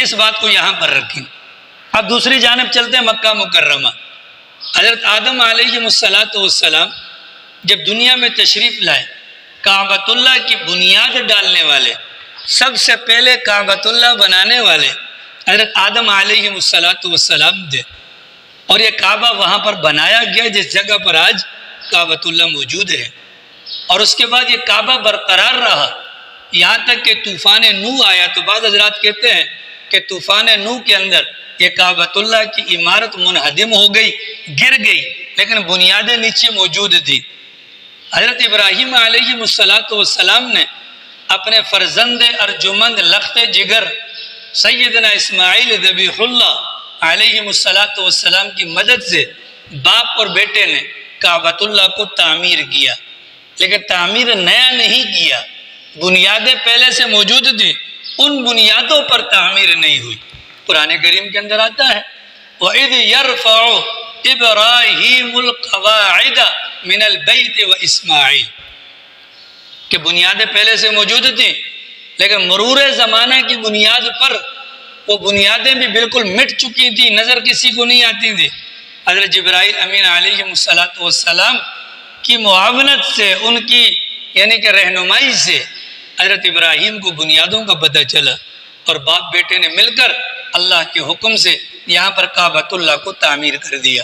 اس بات کو یہاں پر رکھیں۔ اب دوسری جانب چلتے ہیں مکہ مکرمہ۔ حضرت آدم علیہ السلام جب دنیا میں تشریف لائے، کعبۃ اللہ کی بنیاد ڈالنے والے، سب سے پہلے کعبۃ اللہ بنانے والے حضرت آدم علیہ السلام تھے، اور یہ کعبہ وہاں پر بنایا گیا جس جگہ پر آج کعبۃ اللہ موجود ہے۔ اور اس کے بعد یہ کعبہ برقرار رہا یہاں تک کہ طوفان نوح آیا، تو بعض حضرات کہتے ہیں کہ طوفان نوح کے اندر یہ کعبۃ اللہ کی عمارت منہدم ہو گئی، گر گئی، لیکن بنیادیں نیچے موجود تھی۔ حضرت ابراہیم علیہ السلام نے اپنے فرزند ارجمند لخت جگر سیدنا اسماعیل ذبیح اللہ علیہ السلام کی مدد سے باپ اور بیٹے نے کعبۃ اللہ کو تعمیر کیا، لیکن تعمیر نیا نہیں کیا، بنیادیں پہلے سے موجود تھیں، ان بنیادوں پر تعمیر نہیں ہوئی۔ قرآن کریم کے اندر آتا ہے وَإِذْ يَرْفَعُ إِبْرَاهِيمُ الْقَوَاعِدَ مِنَ الْبَيْتِ وَإِسْمَاعِيلَ، کہ بنیادیں پہلے سے موجود تھیں، لیکن مرور زمانہ کی بنیاد پر وہ بنیادیں بھی بالکل مٹ چکی تھیں، نظر کسی کو نہیں آتی تھی۔ حضرت جبرائیل امین علیہ السلام کی معاونت سے، ان کی یعنی کہ رہنمائی سے حضرت ابراہیم کو بنیادوں کا پتہ چلا، اور باپ بیٹے نے مل کر اللہ کے حکم سے یہاں پر کعبۃ اللہ کو تعمیر کر دیا۔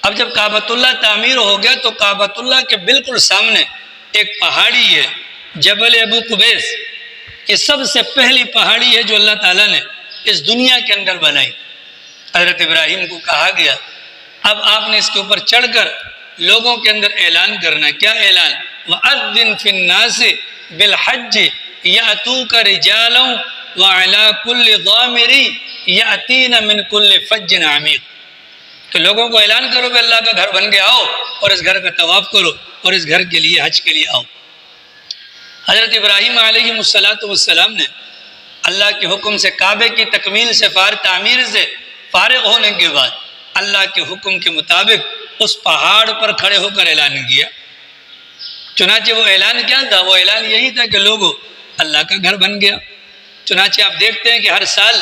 اب جب کعبۃ اللہ تعمیر ہو گیا تو کعبۃ اللہ کے بالکل سامنے ایک پہاڑی ہے، جبل ابو قبیس۔ یہ سب سے پہلی پہاڑی ہے جو اللہ تعالیٰ نے اس دنیا کے اندر بنائی۔ حضرت ابراہیم کو کہا گیا اب آپ نے اس کے اوپر چڑھ کر لوگوں کے اندر اعلان کرنا ہے۔ کیا اعلان؟ وَأَذِّن فِي النَّاسِ بِالْحَجِّ يَأْتُوكَ رِجَالًا وَعَلَىٰ كُلِّ ضَامِرٍ يَأْتِينَ مِنْ كُلِّ فَجٍّ عَمِيقٍ، تو لوگوں کو اعلان کرو کہ اللہ کا گھر بن گیا، آؤ اور اس گھر کا طواف کرو اور اس گھر کے لیے حج کے لیے آؤ۔ حضرت ابراہیم علیہ السلام نے اللہ کے حکم سے کعبے کی تکمیل سے تعمیر سے فارغ ہونے کے بعد اللہ کے حکم کے مطابق اس پہاڑ پر کھڑے ہو کر اعلان کیا۔ چنانچہ وہ اعلان کیا تھا؟ وہ اعلان یہی تھا کہ لوگوں اللہ کا گھر بن گیا۔ چنانچہ آپ دیکھتے ہیں کہ ہر سال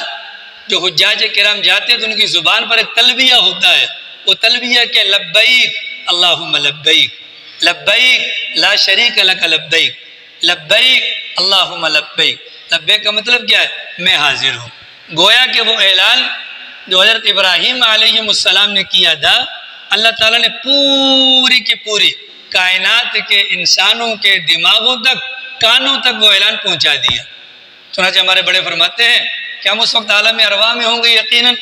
جو حجاج کرام جاتے ہیں تو ان کی زبان پر ایک تلبیہ ہوتا ہے، وہ تلبیہ کہ لبیک اللہم لبیک، لبیک لا شریک لک لبیک، لبیک اللہم لبیک۔ لبیک کا مطلب کیا ہے؟ میں حاضر ہوں۔ گویا کہ وہ اعلان جو حضرت ابراہیم علیہ السلام نے کیا تھا، اللہ تعالیٰ نے پوری کی پوری کائنات کے انسانوں کے دماغوں تک، کانوں تک وہ اعلان پہنچا دیا۔ چنانچہ ہمارے بڑے فرماتے ہیں کہ ہم اس وقت عالم ارواح میں ہوں گے، یقیناً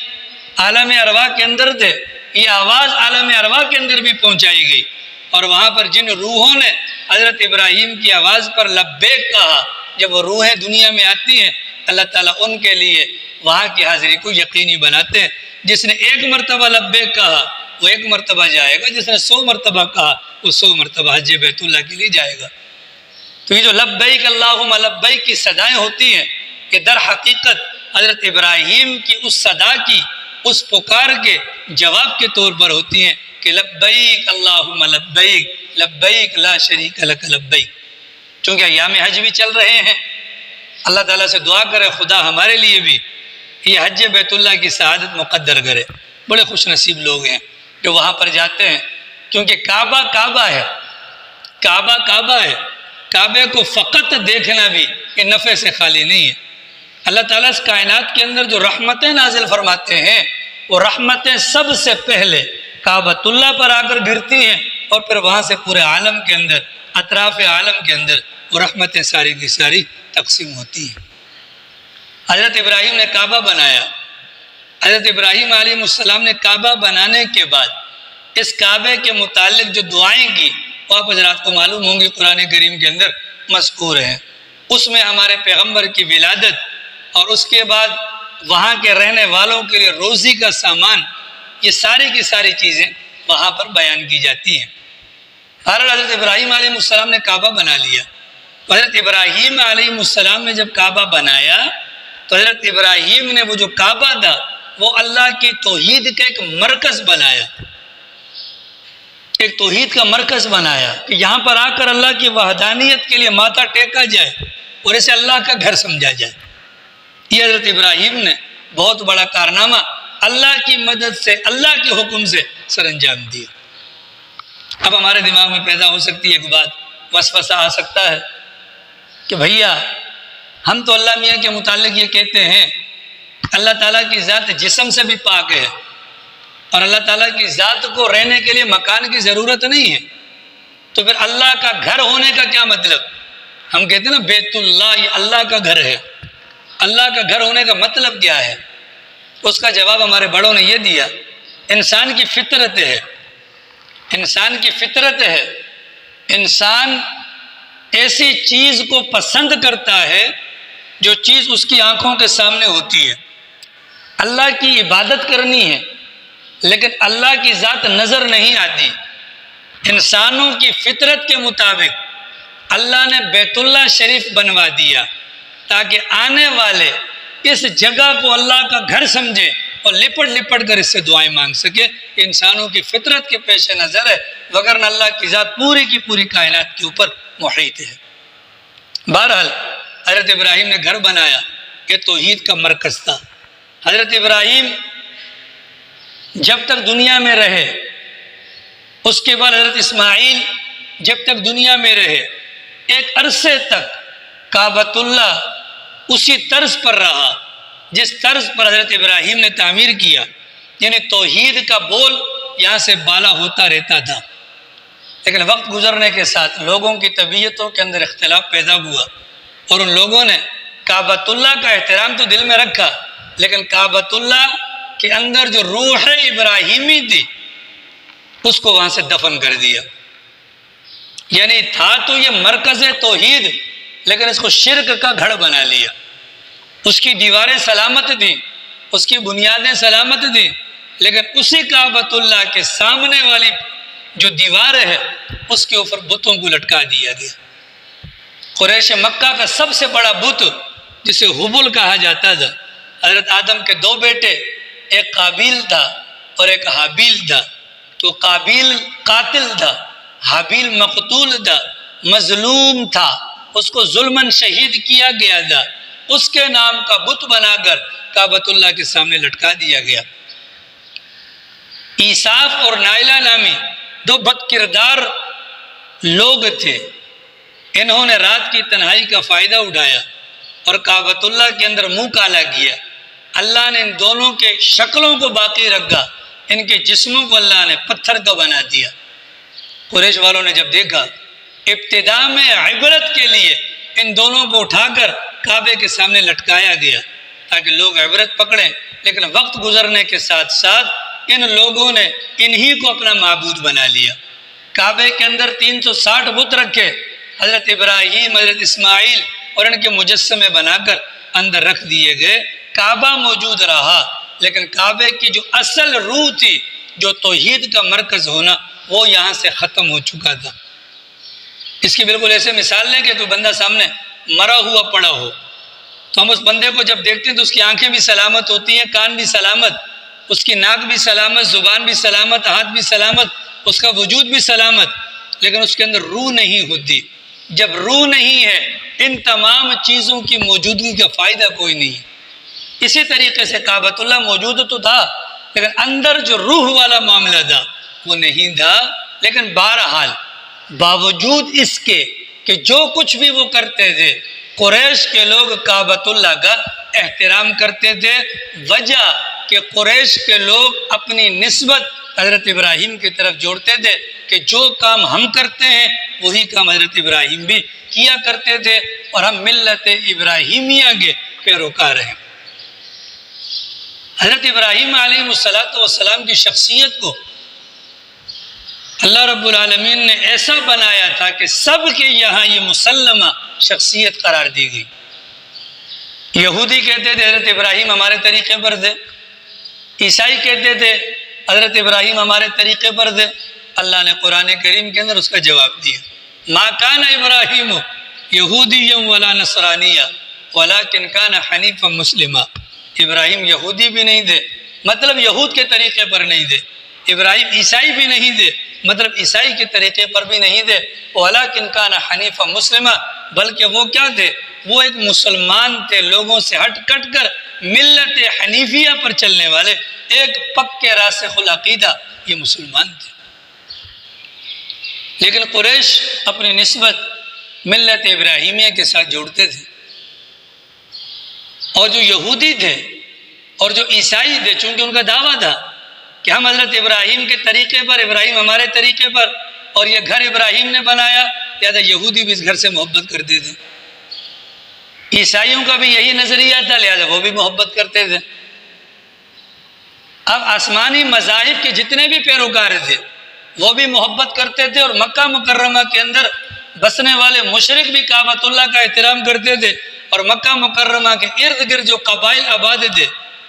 عالم ارواح کے اندر تھے، یہ آواز عالم ارواح کے اندر بھی پہنچائی گئی، اور وہاں پر جن روحوں نے حضرت ابراہیم کی آواز پر لبیک کہا، جب وہ روحیں دنیا میں آتی ہیں اللہ تعالیٰ ان کے لیے وہاں کی حاضری کو یقینی بناتے ہیں۔ جس نے ایک مرتبہ لبیک کہا وہ ایک مرتبہ جائے گا، جس نے 100 مرتبہ کہا وہ 100 مرتبہ حج بیت اللہ کے لیے جائے گا۔ تو یہ جو لبیک اللہم لبیک کی صدائیں ہوتی ہیں، کہ در حقیقت حضرت ابراہیم کی اس صدا کی، اس پکار کے جواب کے طور پر ہوتی ہیں کہ لبیک اللہم لبیک، لبیک لا شریک لک لبیک۔ چونکہ ایام حج بھی چل رہے ہیں، اللہ تعالیٰ سے دعا کرے خدا ہمارے لیے بھی یہ حج بیت اللہ کی سعادت مقدر کرے۔ بڑے خوش نصیب لوگ ہیں جو وہاں پر جاتے ہیں، کیونکہ کعبہ کعبہ ہے، کعبہ کعبہ ہے۔ کعبے کو فقط دیکھنا بھی یہ نفع سے خالی نہیں ہے۔ اللہ تعالیٰ اس کائنات کے اندر جو رحمتیں نازل فرماتے ہیں، وہ رحمتیں سب سے پہلے کعبۃ اللہ پر آ کر گرتی ہیں، اور پھر وہاں سے پورے عالم کے اندر، اطراف عالم کے اندر وہ رحمتیں ساری کی ساری تقسیم ہوتی ہیں۔ حضرت ابراہیم نے کعبہ بنایا۔ حضرت ابراہیم علیہ السلام نے کعبہ بنانے کے بعد اس کعبے کے متعلق جو دعائیں کی وہ آپ حضرات کو معلوم ہوں گی، قرآن کریم کے اندر مذکور ہیں۔ اس میں ہمارے پیغمبر کی ولادت اور اس کے بعد وہاں کے رہنے والوں کے لیے روزی کا سامان، یہ ساری کی ساری چیزیں وہاں پر بیان کی جاتی ہیں۔ حضرت ابراہیم علیہ السلام نے کعبہ بنا لیا۔ حضرت ابراہیم علیہ السلام نے جب کعبہ بنایا تو حضرت ابراہیم نے وہ جو کعبہ تھا وہ اللہ کی توحید کا ایک مرکز بنایا، ایک توحید کا مرکز بنایا کہ یہاں پر آ کر اللہ کی وحدانیت کے لیے ماتھا ٹیکا جائے اور اسے اللہ کا گھر سمجھا جائے۔ یہ حضرت ابراہیم نے بہت بڑا کارنامہ اللہ کی مدد سے، اللہ کے حکم سے سر انجام دیا۔ اب ہمارے دماغ میں پیدا ہو سکتی ہے ایک بات، وسوسہ آ سکتا ہے کہ بھیا ہم تو اللہ میاں کے متعلق یہ کہتے ہیں اللہ تعالیٰ کی ذات جسم سے بھی پاک ہے، اور اللہ تعالیٰ کی ذات کو رہنے کے لیے مکان کی ضرورت نہیں ہے، تو پھر اللہ کا گھر ہونے کا کیا مطلب؟ ہم کہتے ہیں نا بیت اللہ، یہ اللہ کا گھر ہے، اللہ کا گھر ہونے کا مطلب کیا ہے؟ اس کا جواب ہمارے بڑوں نے یہ دیا، انسان کی فطرت ہے، انسان کی فطرت ہے، انسان ایسی چیز کو پسند کرتا ہے جو چیز اس کی آنکھوں کے سامنے ہوتی ہے۔ اللہ کی عبادت کرنی ہے لیکن اللہ کی ذات نظر نہیں آتی۔ انسانوں کی فطرت کے مطابق اللہ نے بیت اللہ شریف بنوا دیا تاکہ آنے والے اس جگہ کو اللہ کا گھر سمجھے اور لپٹ لپٹ کر اس سے دعائیں مانگ سکے۔ انسانوں کی فطرت کے پیش نظر ہے، وگرنہ اللہ کی ذات پوری کی پوری کائنات کے اوپر محیط ہے۔ بہرحال حضرت ابراہیم نے گھر بنایا، یہ توحید کا مرکز تھا۔ حضرت ابراہیم جب تک دنیا میں رہے، اس کے بعد حضرت اسماعیل جب تک دنیا میں رہے، ایک عرصے تک کعبۃ اللہ اسی طرز پر رہا جس طرز پر حضرت ابراہیم نے تعمیر کیا، یعنی توحید کا بول یہاں سے بالا ہوتا رہتا تھا۔ لیکن وقت گزرنے کے ساتھ لوگوں کی طبیعتوں کے اندر اختلاف پیدا ہوا، اور ان لوگوں نے کعبۃ اللہ کا احترام تو دل میں رکھا، لیکن کعبۃ اللہ کے اندر جو روح ابراہیمی تھی اس کو وہاں سے دفن کر دیا۔ یعنی تھا تو یہ مرکز توحید، لیکن اس کو شرک کا گھر بنا لیا۔ اس کی دیواریں سلامت تھیں، اس کی بنیادیں سلامت تھیں، لیکن اسی کعبۃ اللہ کے سامنے والی جو دیوار ہے اس کے اوپر بتوں کو لٹکا دیا گیا۔ قریش مکہ کا سب سے بڑا بت جسے حبل کہا جاتا تھا، حضرت آدم کے دو بیٹے، ایک قابیل تھا اور ایک حابیل تھا، تو قابیل قاتل تھا، حابیل مقتول تھا، مظلوم تھا، اس کو ظلماً شہید کیا گیا تھا، اس کے نام کا بت بنا کر کعبۃ اللہ کے سامنے لٹکا دیا گیا۔ ایساف اور نائلہ نامی دو بد کردار لوگ تھے، انہوں نے رات کی تنہائی کا فائدہ اٹھایا اور کعبۃ اللہ کے اندر منہ کالا کیا۔ اللہ نے ان دونوں کے شکلوں کو باقی رکھا، ان کے جسموں کو اللہ نے پتھر کا بنا دیا۔ قریش والوں نے جب دیکھا، ابتدا میں عبرت کے لیے ان دونوں کو اٹھا کر کعبے کے سامنے لٹکایا گیا تاکہ لوگ عبرت پکڑیں، لیکن وقت گزرنے کے ساتھ ساتھ ان لوگوں نے انہی کو اپنا معبود بنا لیا۔ کعبے کے اندر 360 بت رکھے، حضرت ابراہیم، حضرت اسماعیل اور ان کے مجسمے بنا کر اندر رکھ دیے گئے۔ کعبہ موجود رہا، لیکن کعبے کی جو اصل روح تھی، جو توحید کا مرکز ہونا، وہ یہاں سے ختم ہو چکا تھا۔ اس کی بالکل ایسے مثال لیں کہ کوئی بندہ سامنے مرا ہوا پڑا ہو، تو ہم اس بندے کو جب دیکھتے ہیں تو اس کی آنکھیں بھی سلامت ہوتی ہیں، کان بھی سلامت، اس کی ناک بھی سلامت، زبان بھی سلامت، ہاتھ بھی سلامت، اس کا وجود بھی سلامت، لیکن اس کے اندر روح نہیں ہوتی۔ جب روح نہیں ہے، ان تمام چیزوں کی موجودگی کا فائدہ کوئی نہیں۔ اسی طریقے سے کعبۃ اللہ موجود تو تھا، لیکن اندر جو روح والا معاملہ تھا وہ نہیں تھا۔ لیکن بہرحال باوجود اس کے کہ جو کچھ بھی وہ کرتے تھے، قریش کے لوگ کعبۃ اللہ کا احترام کرتے تھے، وجہ کہ قریش کے لوگ اپنی نسبت حضرت ابراہیم کی طرف جوڑتے تھے کہ جو کام ہم کرتے ہیں وہی کام حضرت ابراہیم بھی کیا کرتے تھے، اور ہم ملت ابراہیمیہ کے پیروکار ہیں۔ حضرت ابراہیم علیہ السلام کی شخصیت کو اللہ رب العالمین نے ایسا بنایا تھا کہ سب کے یہاں یہ مسلمہ شخصیت قرار دی گئی۔ یہودی کہتے تھے حضرت ابراہیم ہمارے طریقے پر تھے، عیسائی کہتے تھے حضرت ابراہیم ہمارے طریقے پر تھے۔ اللہ نے قرآن کریم کے اندر اس کا جواب دیا، ما کان ابراہیم یہودیا ولا نصرانیہ ولکن کان حنیفا مسلما۔ ابراہیم یہودی بھی نہیں تھے، مطلب یہود کے طریقے پر نہیں تھے، ابراہیم عیسائی بھی نہیں تھے، مطلب عیسائی کے طریقے پر بھی نہیں تھے، وَلَٰكِنْ كَانَ حَنِيفًا مُسْلِمًا، بلکہ وہ کیا تھے؟ وہ ایک مسلمان تھے، لوگوں سے ہٹ کٹ کر ملت حنیفیہ پر چلنے والے، ایک پکے راسخ العقیدہ یہ مسلمان تھے۔ لیکن قریش اپنی نسبت ملت ابراہیمیہ کے ساتھ جوڑتے تھے، اور جو یہودی تھے اور جو عیسائی تھے، چونکہ ان کا دعویٰ تھا کہ ہم حضرت ابراہیم کے طریقے پر، ابراہیم ہمارے طریقے پر، اور یہ گھر ابراہیم نے بنایا، لہٰذا یہودی بھی اس گھر سے محبت کرتے تھے۔ عیسائیوں کا بھی یہی نظریہ تھا، لہٰذا وہ بھی محبت کرتے تھے۔ اب آسمانی مذاہب کے جتنے بھی پیروکار تھے وہ بھی محبت کرتے تھے، اور مکہ مکرمہ کے اندر بسنے والے مشرک بھی کعبۃ اللہ کا احترام کرتے تھے، اور مکہ مکرمہ کے ارد گرد جو قبائل آباد تھے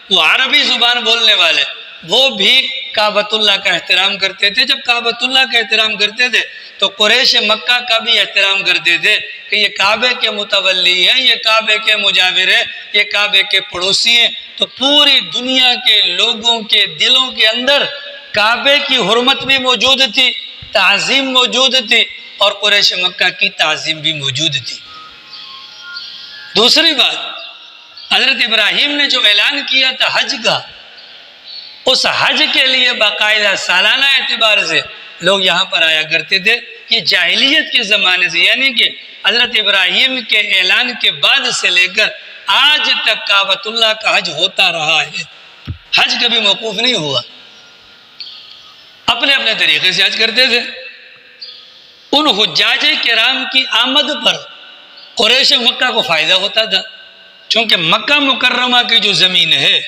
وہ عربی زبان بولنے والے، وہ بھی کعبۃ اللہ کا احترام کرتے تھے۔ جب کعبۃ اللہ کا احترام کرتے تھے تو قریش مکہ کا بھی احترام کرتے تھے کہ یہ کعبے کے متولی ہیں، یہ کعبے کے مجاور ہیں، یہ کعبے کے پڑوسی ہیں۔ تو پوری دنیا کے لوگوں کے دلوں کے اندر کعبے کی حرمت بھی موجود تھی، تعظیم موجود تھی، اور قریش مکہ کی تعظیم بھی موجود تھی۔ دوسری بات، حضرت ابراہیم نے جو اعلان کیا تھا حج کا، اس حج کے لیے باقاعدہ سالانہ اعتبار سے لوگ یہاں پر آیا کرتے تھے۔ یہ جاہلیت کے زمانے سے، یعنی کہ حضرت ابراہیم کے اعلان کے بعد سے لے کر آج تک کعبۃ اللہ کا حج ہوتا رہا ہے، حج کبھی موقوف نہیں ہوا۔ اپنے اپنے طریقے سے حج کرتے تھے۔ ان حجاج کرام کی آمد پر قریش مکہ کو فائدہ ہوتا تھا، چونکہ مکہ مکرمہ کی جو زمین ہے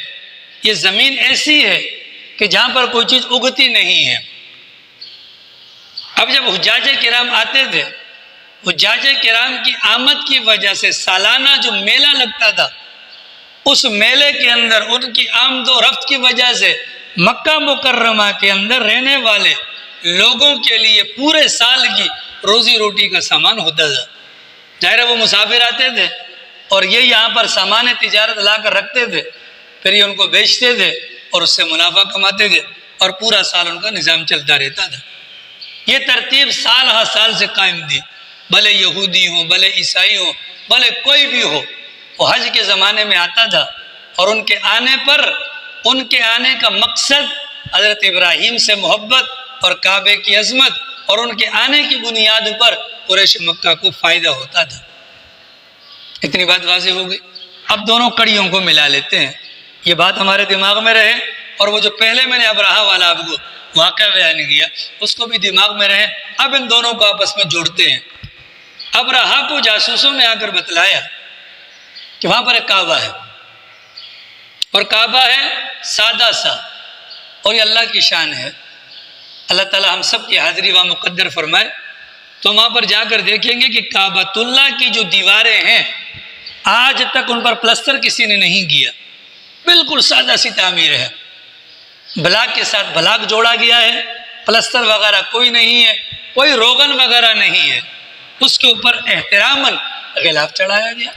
یہ زمین ایسی ہے کہ جہاں پر کوئی چیز اگتی نہیں ہے۔ اب جب حجاج کرام آتے تھے، حجاج کرام کی آمد کی وجہ سے سالانہ جو میلہ لگتا تھا، اس میلے کے اندر ان کی آمد و رفت کی وجہ سے مکہ مکرمہ کے اندر رہنے والے لوگوں کے لیے پورے سال کی روزی روٹی کا سامان ہوتا تھا۔ ظاہر ہے وہ مسافر آتے تھے اور یہ یہاں پر سامان تجارت لا کر رکھتے تھے، پھر یہ ان کو بیچتے تھے اور اس سے منافع کماتے تھے، اور پورا سال ان کا نظام چلتا رہتا تھا۔ یہ ترتیب سال ہر سال سے قائم تھی، بھلے یہودی ہوں، بھلے عیسائی ہوں، بھلے کوئی بھی ہو، وہ حج کے زمانے میں آتا تھا، اور ان کے آنے پر، ان کے آنے کا مقصد حضرت ابراہیم سے محبت اور کعبے کی عظمت، اور ان کے آنے کی بنیاد پر قریش مکہ کو فائدہ ہوتا تھا۔ اتنی بات واضح ہو گئی۔ اب دونوں کڑیوں کو ملا لیتے ہیں، یہ بات ہمارے دماغ میں رہے، اور وہ جو پہلے میں نے ابراہہ والا آپ کو واقعہ بیان کیا اس کو بھی دماغ میں رہے۔ اب ان دونوں کو آپس میں جوڑتے ہیں۔ ابراہہ کو جاسوسوں نے آ کر بتلایا کہ وہاں پر ایک کعبہ ہے، اور کعبہ ہے سادہ سا، اور یہ اللہ کی شان ہے۔ اللہ تعالیٰ ہم سب کی حاضری وہاں مقدر فرمائے، تو وہاں پر جا کر دیکھیں گے کہ کعبۃ اللہ کی جو دیواریں ہیں آج تک ان پر پلستر کسی نے نہیں کیا، بالکل سادہ سی تعمیر ہے، بلاک کے ساتھ بلاک جوڑا گیا ہے، پلستر وغیرہ کوئی نہیں ہے، کوئی روغن وغیرہ نہیں ہے، اس کے اوپر احتراماً غلاف چڑھایا گیا۔